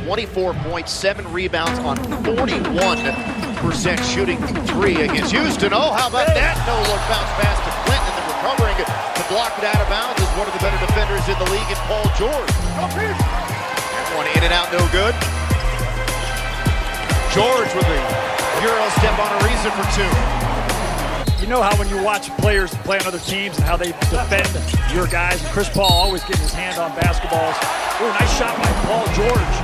24 points, 7 rebounds on 41% shooting from 3 against Houston. Oh, how about that? No-look bounce pass to Clinton, and then recovering to block it out of bounds is one of the better defenders in the league in Paul George. That one in and out, no good. George with the Euro step on Ariza for 2. You know how when you watch players play on other teams and how they defend your guys, and Chris Paul always getting his hand on basketballs. Ooh, nice shot by Paul George.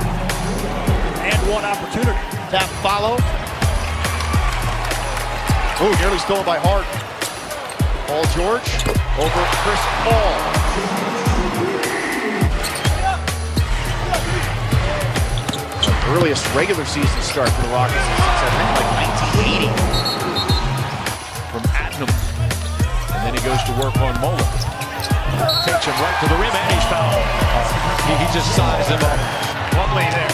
And one opportunity. That follow. Ooh, nearly stolen by Harden. Paul George over Chris Paul. The earliest regular season start for the Rockets since I think like 1980. From Adnam, and then he goes to work on Mola. Takes him right to the rim, and he's fouled. He just sized him up. Lovely there.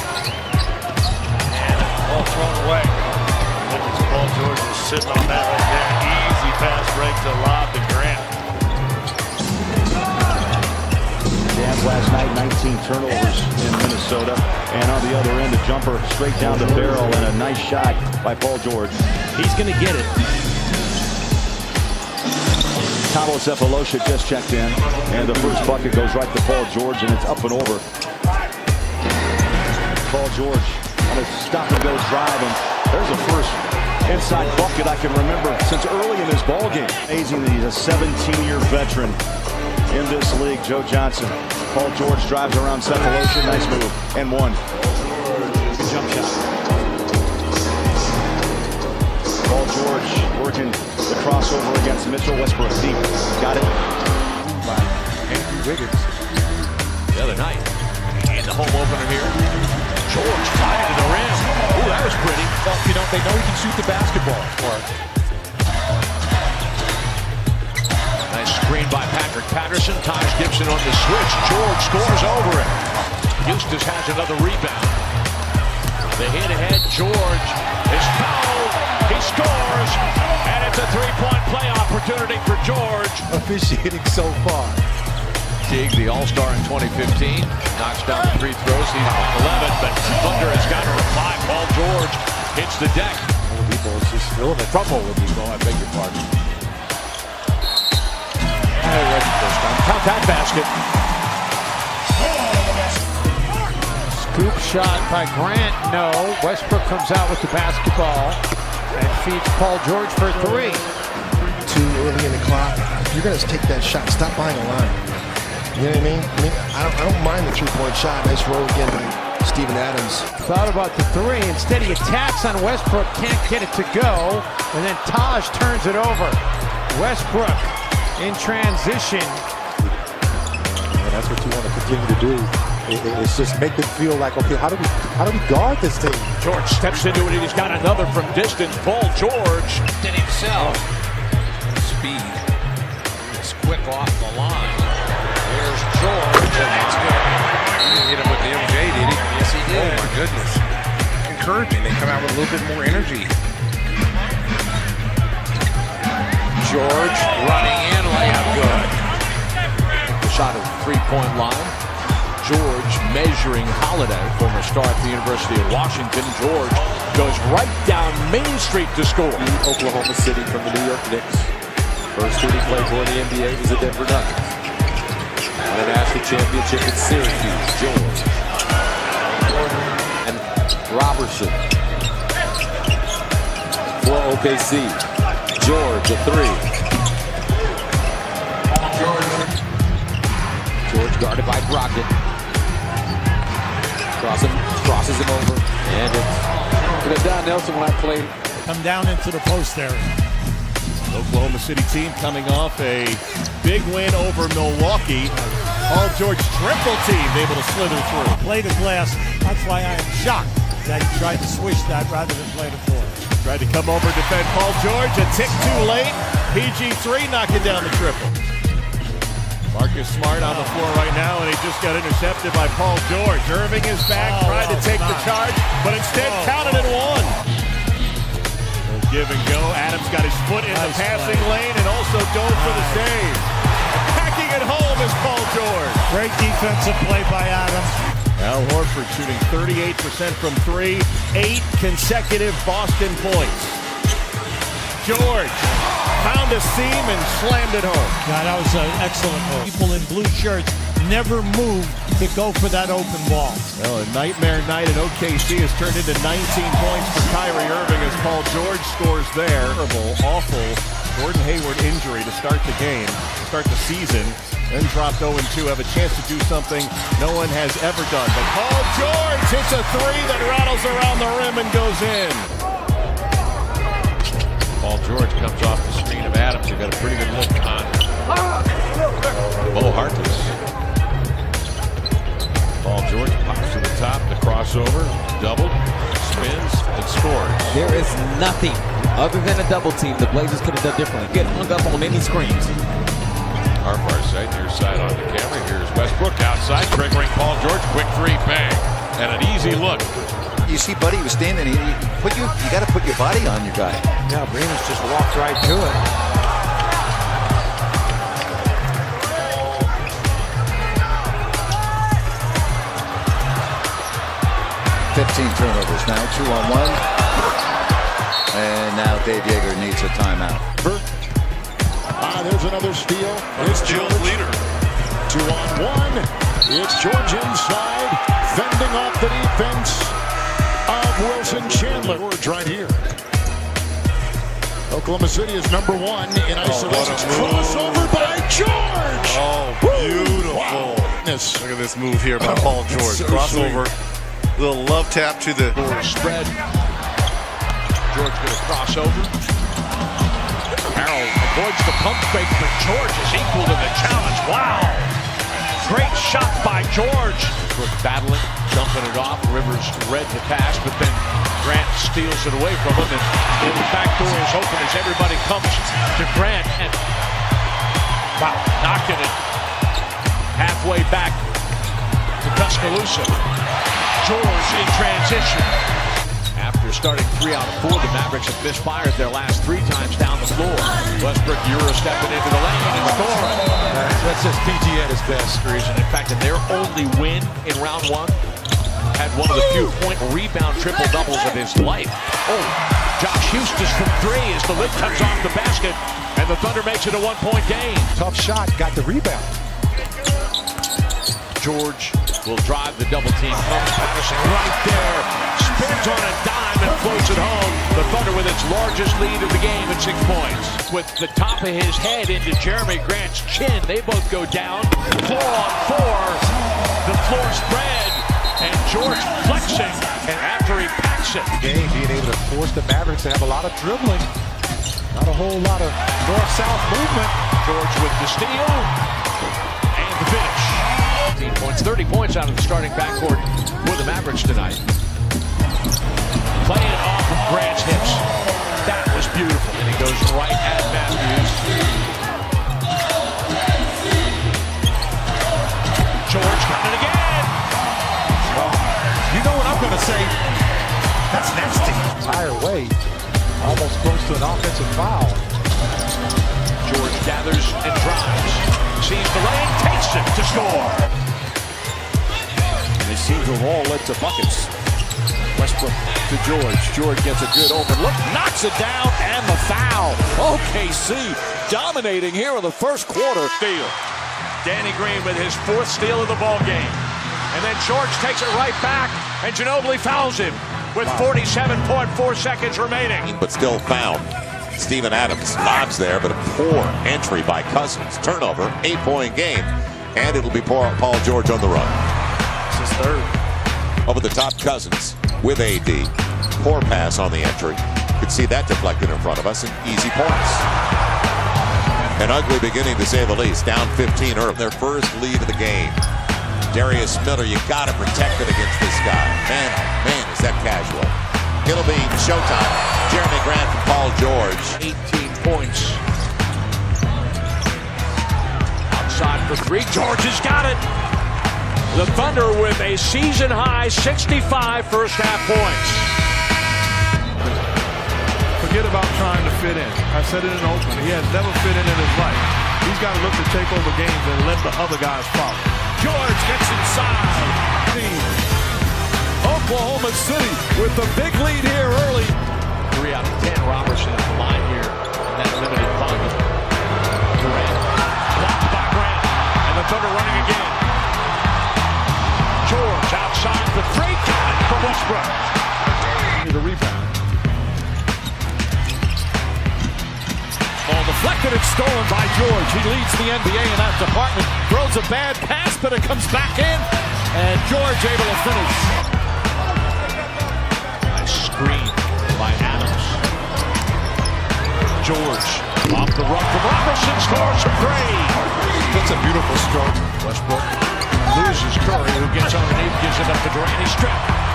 And ball thrown away. Paul George was sitting on that right there. Easy pass right to lob to Grant. Jazz last night, 19 turnovers in Minnesota. And on the other end, a jumper straight down the barrel and a nice shot by Paul George. He's going to get it. Thabo Sefolosha just checked in, and the first bucket goes right to Paul George, and it's up and over. Paul George on a stop-and-go drive, and there's a first inside bucket I can remember since early in his ball game. Amazing that he's a 17-year veteran in this league. Joe Johnson. Paul George drives around Sefolosha. Nice move. And one. Jump shot. Paul George working the crossover against Mitchell Westbrook. Deep. Got it. By Andrew Wiggins the other night. And the home opener here. George tied it to the rim. Ooh, that was pretty. Well, you know, they know he can shoot the basketball. Nice screen by Patrick Patterson. Taj Gibson on the switch. George scores over it. Eustace has another rebound. The hit ahead. George is fouled. He scores. And it's a three-point play opportunity for George. Officiating so far. Teague, the All-Star in 2015, knocks down the free throws. He's 11, but Thunder has got to reply. Paul George hits the deck. Oladipo is just feeling it. From Oladipo, I beg your pardon. Count that basket. Scoop shot by Grant, no. Westbrook comes out with the basketball and feeds Paul George for 3. Too early in the clock. You're going to take that shot. Stop buying a line. You know what I mean? I don't mind the three-point shot. Nice roll again by Steven Adams. Thought about the 3. Instead, he attacks on Westbrook. Can't get it to go. And then Taj turns it over. Westbrook in transition. And that's what you want to continue to do. It's just make them feel like, okay, how do we guard this thing? George steps into it, and he's got another from distance. Paul George did himself. Speed. It's quick off the line. There's George, and that's good. He didn't hit him with the MJ, did he? Yes, he did. Oh, my goodness. Encouraging. They come out with a little bit more energy. George running in, layup good. The shot at the three-point line. George measuring Holiday, former star at the University of Washington. George goes right down Main Street to score. Oklahoma City from the New York Knicks. First team he played for in the NBA was the Denver Nuggets. Won a national championship in Syracuse. George. And Robertson. For OKC. George, a 3. George guarded by Brogdon. Crosses him over. And it's Don Nelson when I played. Come down into the post area. Oklahoma City team coming off a big win over Milwaukee. Paul George triple team able to slither through. Play the glass. That's why I am shocked that he tried to swish that rather than play the floor. Tried to come over and defend Paul George. A tick too late. PG3 knocking down the triple. Marcus Smart on the floor right now, and he just got intercepted by Paul George. Irving is back, tried to take the charge, but instead counted and won. Give and go. Adams got his foot in the passing lane and also dove for the save. Packing it home is Paul George. Great defensive play by Adams. Al Horford shooting 38% from three. 8 consecutive Boston points. George found a seam and slammed it home. Yeah, that was an excellent move. People in blue shirts never moved to go for that open ball. Well, a nightmare night at OKC has turned into 19 points for Kyrie Irving as Paul George scores there. Terrible, awful Gordon Hayward injury to start the game, start the season. Then dropped 0-2, have a chance to do something no one has ever done. But Paul George hits a three that rattles around the rim and goes in. Paul George comes off the screen of Adams. He got a pretty good look on Mo Harkless. Paul George pops to the top, the crossover, doubled, spins, and scores. There is nothing other than a double team the Blazers could have done differently. Get hung up on any screens. Our far side, near side on the camera. Here's Westbrook outside, triggering Paul George. Quick three, bang, and an easy look. You see Buddy was standing, you got to put your body on your guy. Yeah, Remus just walked right to it. Turnovers now, 2-on-1. And now Dave Yeager needs a timeout. There's another steal. It's George. Leader. 2-on-1. It's George inside, fending off the defense of Wilson Chandler. George right here. Oklahoma City is number 1 in isolation. Crossover by George. Oh, beautiful. Wow. Look at this move here by Paul George. So crossover. Sweet. Little love tap to the spread. George going to cross over. Harrell avoids the pump fake, but George is equal to the challenge. Wow. Great shot by George. George battling, dumping it off. Rivers read the pass, but then Grant steals it away from him. And the back door is open as everybody comes to Grant. And wow, knocking it halfway back to Tuscaloosa. George in transition. After starting 3 out of 4, the Mavericks have misfired their last 3 times down the floor. Westbrook Euro stepping into the lane and scoring. That's just PG at his best. And in fact, in their only win in round 1, had one of the few point rebound triple doubles of his life. Oh, Josh Houston from 3 as the lid comes off the basket, and the Thunder makes it a 1-point game. Tough shot, got the rebound. George will drive the double team. Patterson right there. Spins on a dime and floats it home. The Thunder with its largest lead of the game at 6 points. With the top of his head into Jeremy Grant's chin. They both go down. 4-on-4. The floor spread. And George flexing. And after he packs it. Game being able to force the Mavericks to have a lot of dribbling. Not a whole lot of north-south movement. George with the steal. And the finish. 30 points out of the starting backcourt for the Mavericks tonight. Playing it off of Grant's hips. That was beautiful. And he goes right at Matthews. George coming again. Well, you know what I'm going to say? That's nasty. Higher weight. Almost close to an offensive foul. George gathers and drives. Sees the lane, takes it to score. They seem to have all led to buckets. Westbrook to George. George gets a good open look, knocks it down, and the foul. OKC dominating here in the first quarter. Steal. Danny Green with his 4th steal of the ball game. And then George takes it right back, and Ginobili fouls him with 47.4 seconds remaining. But still fouled. Steven Adams lobs there, but a poor entry by Cousins. Turnover, 8-point game, and it'll be Paul George on the run. This is 3rd. Over the top, Cousins with AD. Poor pass on the entry. You could see that deflected in front of us, and easy points. An ugly beginning, to say the least. Down 15 early. Their first lead of the game. Darius Miller, you got to protect it against this guy. Man, oh man, is that casual. It'll be showtime. Jeremy Grant from Paul George. 18 points. Outside for 3. George has got it. The Thunder with a season-high 65 first-half points. Forget about trying to fit in. I said it in the opener. He has never fit in his life. He's got to look to take over games and let the other guys follow. George gets inside. with the big lead here early. 3 out of 10. Robertson at the line here in that limited final. Durant blocked by Grant, and the Thunder running again. George outside the 3, got it for Westbrook. The rebound. Ball deflected and stolen by George. He leads the NBA in that department. Throws a bad pass, but it comes back in, and George able to finish. Nice screen by Adams. George off the run from Robertson, scores from 3. That's a beautiful stroke. Westbrook loses Curry, who gets underneath, gives it up to Durant. He's stripped.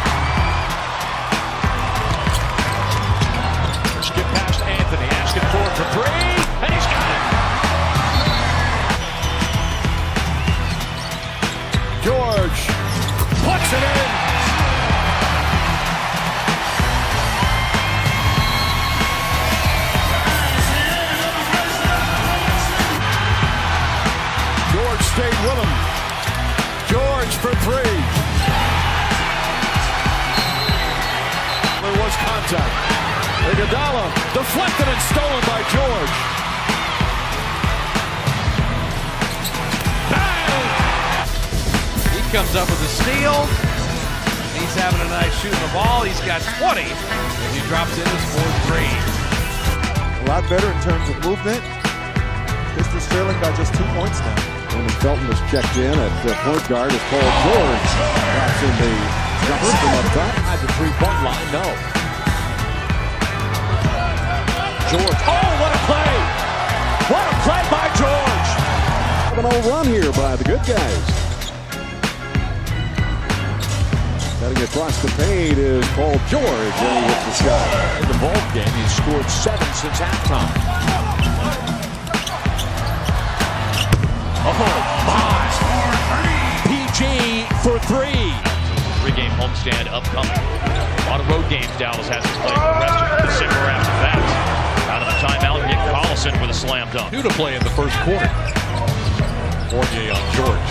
Skip past Anthony, asking for it for 3, and he's got it. George puts it in. George stayed with him. George for 3. There was contact. Iguodala deflected and stolen by George. Bang! He comes up with a steal. He's having a nice shooting the ball. He's got 20 as he drops in his 4th 3. A lot better in terms of movement. Pistons trailing by just 2 points now. When Felton was checked in at point guard as Paul George drops in the jumper from up top. At the 3-point line, no. George, oh, what a play! What a play by George! An old run here by the good guys. Cutting across the paint is Paul George, and he hits the shot. In the ball game, he's scored 7 since halftime. Oh, my! PG for 3. 3-game homestand upcoming. A lot of road games Dallas has to play for the rest of December after that. Out of the timeout, Nick Collison with a slam dunk. 2 to play in the first quarter. Fournier on George.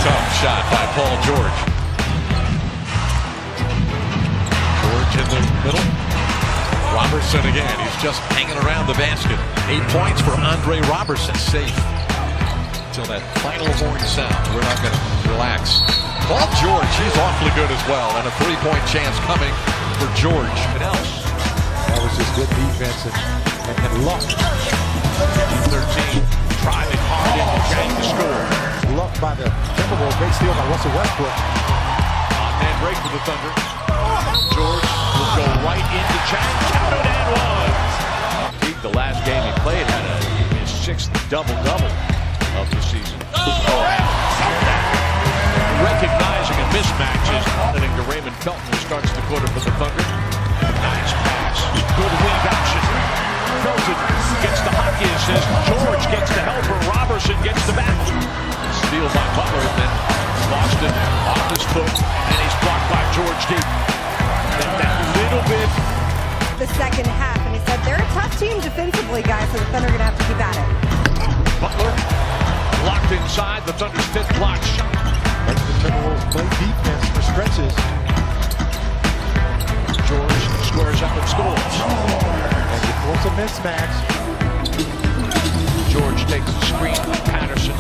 Tough shot by Paul George. George in the middle. Robertson again. He's just hanging around the basket. 8 points for Andre Robertson. Safe till that final horn sound. We're not going to relax. Paul George, he's awfully good as well. And a 3-point chance coming for George. What else? That was just good defense and luck. 13, driving hard in to Chang to score. Luck by the Timberwolves. Great steal by Russell Westbrook. On-hand break for the Thunder. George will go right into Chang. Counted and one. The last game he played had his 6th double-double of the season. Oh, recognizing a mismatch is heading to Raymond Felton, who starts the quarter for the Thunder. Nice pass. Good weave action. Felton gets the hockey assist. George gets the helper. Robertson gets the back. Steal by Butler, and then Boston off his foot, and he's blocked by George deep. Then that little bit. The second half, and he said they're a tough team defensively, guys, so the Thunder are going to have to keep at it. Butler locked inside the Thunder's 5th block shot. The Timberwolves play defense for stretches. George squares up and scores. And you force a mismatch. George takes the screen from Patterson.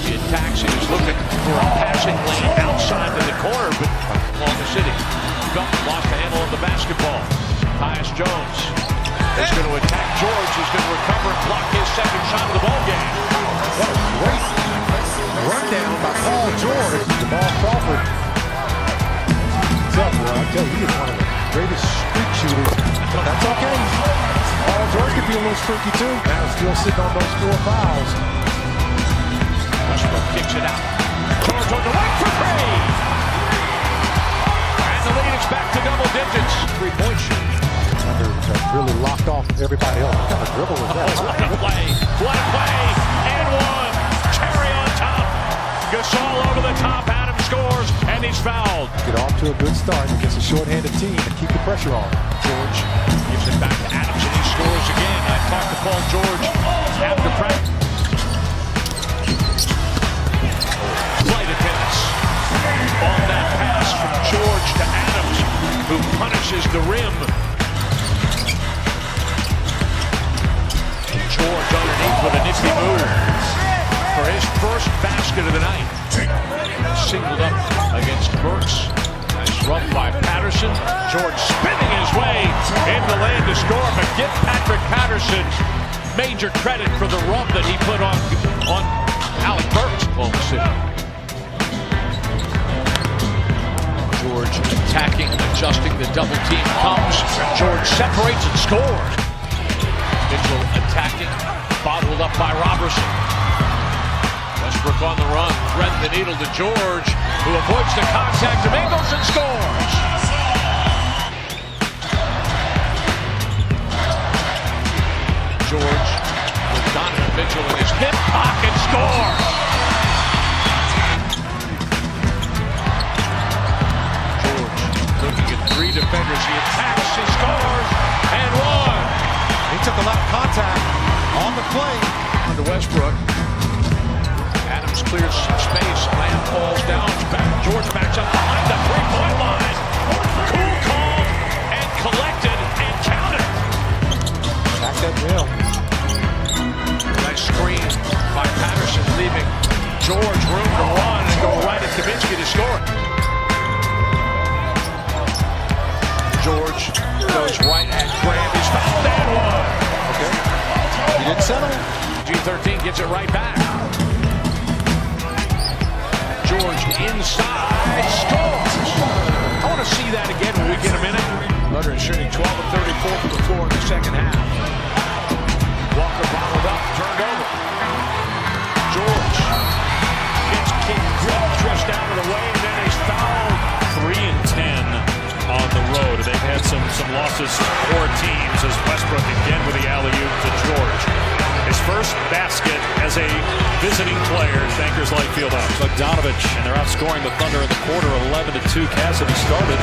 He attacks. He was looking for a passing lane outside to the corner, but Oklahoma City lost the handle of the basketball. Tyus Jones is going to attack George. He's going to recover and block his 2nd shot of the ball game. What a great rundown by Paul George. Jamal Crawford. Tough, I tell you, he is one of the greatest streak shooters. That's okay. Paul George could be a little streaky too. Now still sitting on those 4 fouls. Westbrook kicks it out. George on the right for 3. And the lead is back to double digits. 3-point shoot. Really locked off everybody else. What kind of dribble was that? What a play. What a play. And one. Cherry on top. Gasol over the top. Adams scores, and he's fouled. Get off to a good start against a short-handed team and keep the pressure on. George gives it back to Adams, and he scores again. I talked to Paul George after practice. Flight attendants on that punishes the rim. George underneath with a nifty move for his first basket of the night. Singled up against Burks. Nice run by Patterson. George spinning his way in the lane to score, but give Patrick Patterson major credit for the rub that he put on Alec Burks. Oklahoma City. George attacking, adjusting, the double team comes. George separates and scores. Mitchell attacking, bottled up by Robertson. Westbrook on the run, threading the needle to George, who avoids the contact of Ingles and scores. George with Donovan Mitchell in his hip pocket scores. George looking at three defenders, he attacks, he scores, and one. He took a lot of contact on the play. To Westbrook. Adams clears some space. Lamb falls down. George backs up behind the three-point line. Cool, calm, and collected, and counted. Back that rail. Nice screen by Patterson, leaving George room to run and go right at Kaminsky to score. George goes right at Grant. He's fouled and one. Okay. He didn't settle. G13 gets it right back. George inside, scores. I want to see that again when we get a minute. Thunder shooting 12 of 34 from the floor in the second half. Walker bottled up, turned over. George gets pushed out of the way, and then he's fouled. 3 and 10 on the road. They've had some losses for teams as Westbrook again with the alley-oop to George. His first basket as a visiting player at Bankers Light Fieldhouse. Bogdanovich, and they're outscoring the Thunder in the quarter 11-2. Cassidy started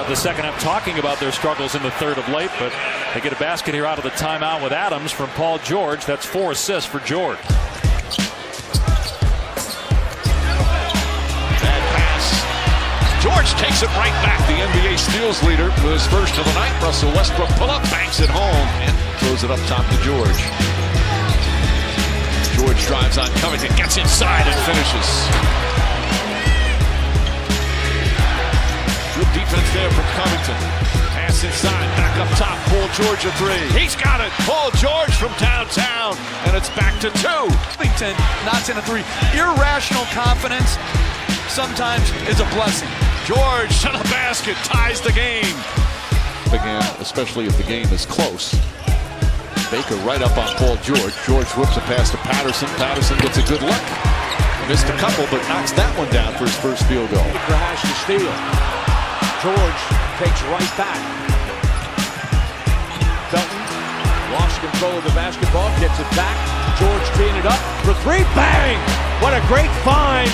the second half talking about their struggles in the third of late, but they get a basket here out of the timeout with Adams from Paul George. That's 4 assists for George. Bad pass. George takes it right back. The NBA steals leader with his first of the night. Russell Westbrook pull-up, banks it home, and throws it up top to George. George drives on Covington, gets inside and finishes. Good defense there from Covington. Pass inside, back up top, Paul George a three. He's got it, Paul George from downtown, and it's back to 2. Covington knocks in a 3. Irrational confidence sometimes is a blessing. George to the basket, ties the game. Again, especially if the game is close. Baker right up on Paul George. George whips a pass to Patterson. Patterson gets a good look. Missed a couple, but knocks that one down for his first field goal. Has to steal. George takes right back. Felton lost control of the basketball, gets it back. George teeing it up for 3. Bang! What a great find!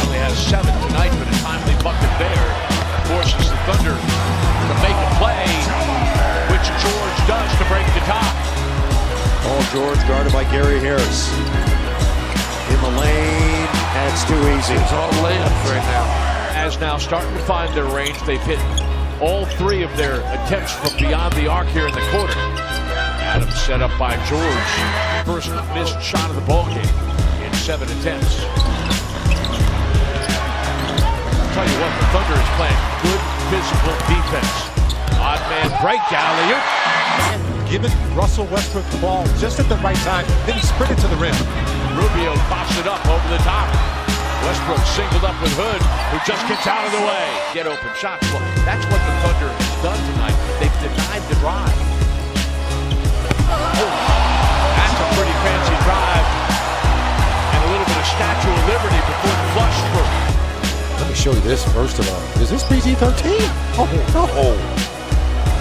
Only has 7 tonight, but a timely bucket there forces the Thunder to make a play, which George does to break the top. Paul George guarded by Gary Harris. In the lane, and it's too easy. It's all layups right now. As now starting to find their range, they've hit all 3 of their attempts from beyond the arc here in the quarter. Adams set up by George. First missed shot of the ball game in 7 attempts. I'll tell you what, the Thunder is playing good physical defense. Odd man breakdown. Giving Russell Westbrook the ball just at the right time. Then he sprinted to the rim. Rubio pops it up over the top. Westbrook singled up with Hood, who just gets out of the way. Get open shots. Well, that's what the Thunder has done tonight. They've denied the drive. Oh, that's a pretty fancy drive. And a little bit of Statue of Liberty before the flush through. Let me show you this first of all. Is this PG-13? Oh, no.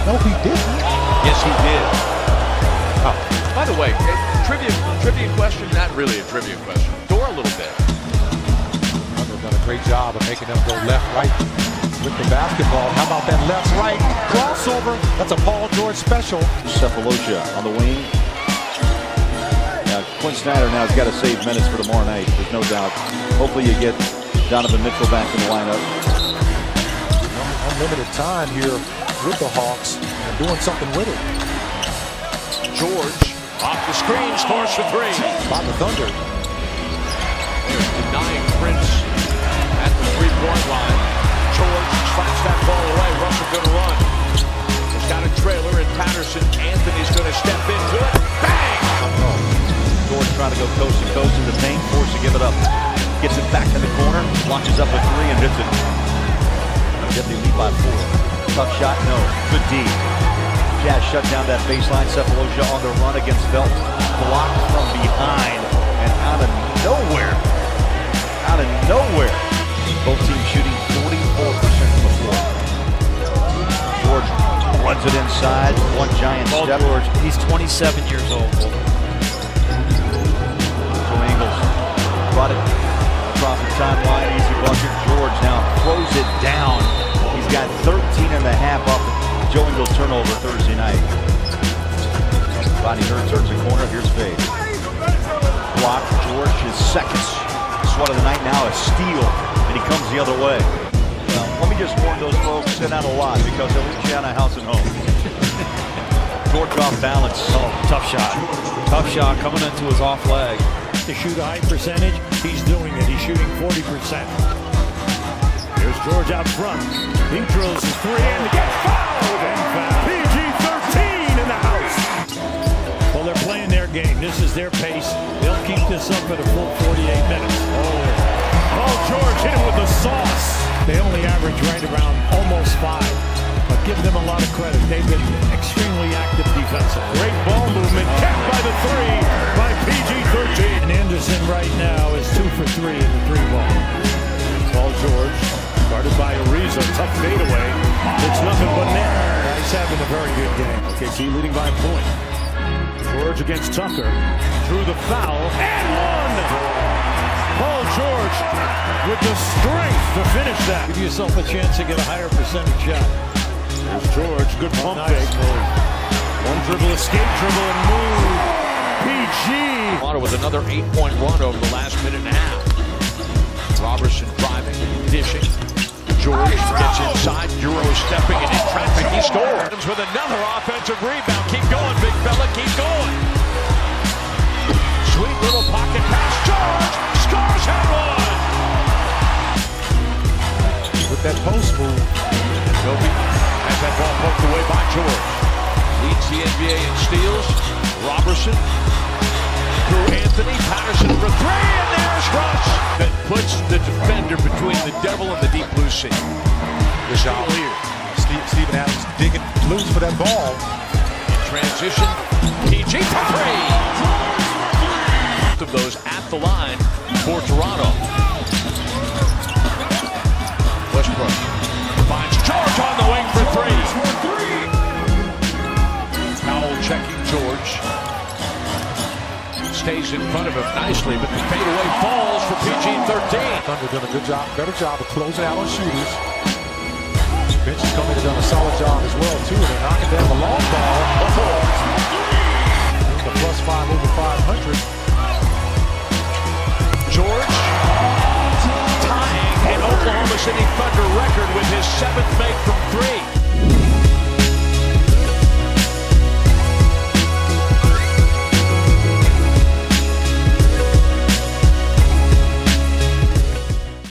No, he didn't. Yes, he did. Oh. By the way, trivia question, not really a trivia question. Door a little bit. They've done a great job of making them go left, right with the basketball. How about that left, right crossover? That's a Paul George special. Cephalosha on the wing. Now, Quinn Snyder now has got to save minutes for tomorrow night. There's no doubt. Hopefully you get Donovan Mitchell back in the lineup. unlimited time here with the Hawks and doing something with it. George off the screen, scores for three. By the Thunder. They're denying Prince at the three-point line. George slaps that ball away. Russell going to run. He's got a trailer in Patterson. Anthony's going to step into it. Bang! George trying to go coast to coast in the paint, forced to give it up. Gets it back in the corner, launches up a three and hits it. Get the lead by 4. Tough shot, no. Good D. Jazz shut down that baseline. Sefolosha on the run against Felt. Blocked from behind and out of nowhere. Both teams shooting 44% from the floor. George runs it inside. One giant step. George, he's 27 years old. So Ingles brought it across the timeline. Easy bucket. George now throws it down. He's got 13 and a half off the Joe Ingles turnover Thursday night. Rodney Hurd turns the corner. Here's Fade. Block. George, his second swat of the night, now a steal, and he comes the other way. Well, let me just warn those folks, send out a lot because they'll reach out of house and home. George off balance. Oh, tough shot. Tough shot coming into his off leg. To shoot a high percentage, he's doing it. He's shooting 40%. Here's George out front. He drills his three and gets fouled. PG-13 in the house. Well, they're playing their game. This is their pace. They'll keep this up for the full 48 minutes. Oh, George hit him with the sauce. They only average right around almost 5. But give them a lot of credit. They've been extremely active defensively. Great ball movement. Kept by the 3 by PG-13. And Anderson right now is 2 for 3 in the 3-ball. Paul George, guarded by Ariza. Tough fadeaway. It's nothing but net. He's having a very good game. OKC leading by a point. George against Tucker. Drew the foul. And one! Paul George with the strength to finish that. Give yourself a chance to get a higher percentage shot. There's George. Good pump fake. One dribble, escape dribble, and move. PG. With another 8-point run over the last minute and a half. Robertson driving, dishing. George gets inside, Euro stepping and in traffic, he scores with another offensive rebound. Keep going, big fella, keep going. Sweet little pocket pass, George scores and one. With that post move, Kobe has that ball poked away by George. Leads the NBA in steals. Robertson through Anthony, Patterson for 3, and there's Rush. That puts the defender between the devil and the deep blue sea. good shot here. Steven Adams digging loose for that ball. In transition, PG for 3. Of those at the line for Toronto. Westbrook finds George on the wing for 3. Powell checking George. Stays in front of him nicely, but the fadeaway falls for PG-13. Thunder done a good job, better job of closing out on shooters. Bench has come in and done a solid job as well, too. They're knocking down the long ball. The +5 over 500. George tying an Oklahoma City Thunder record with his 7th make from 3.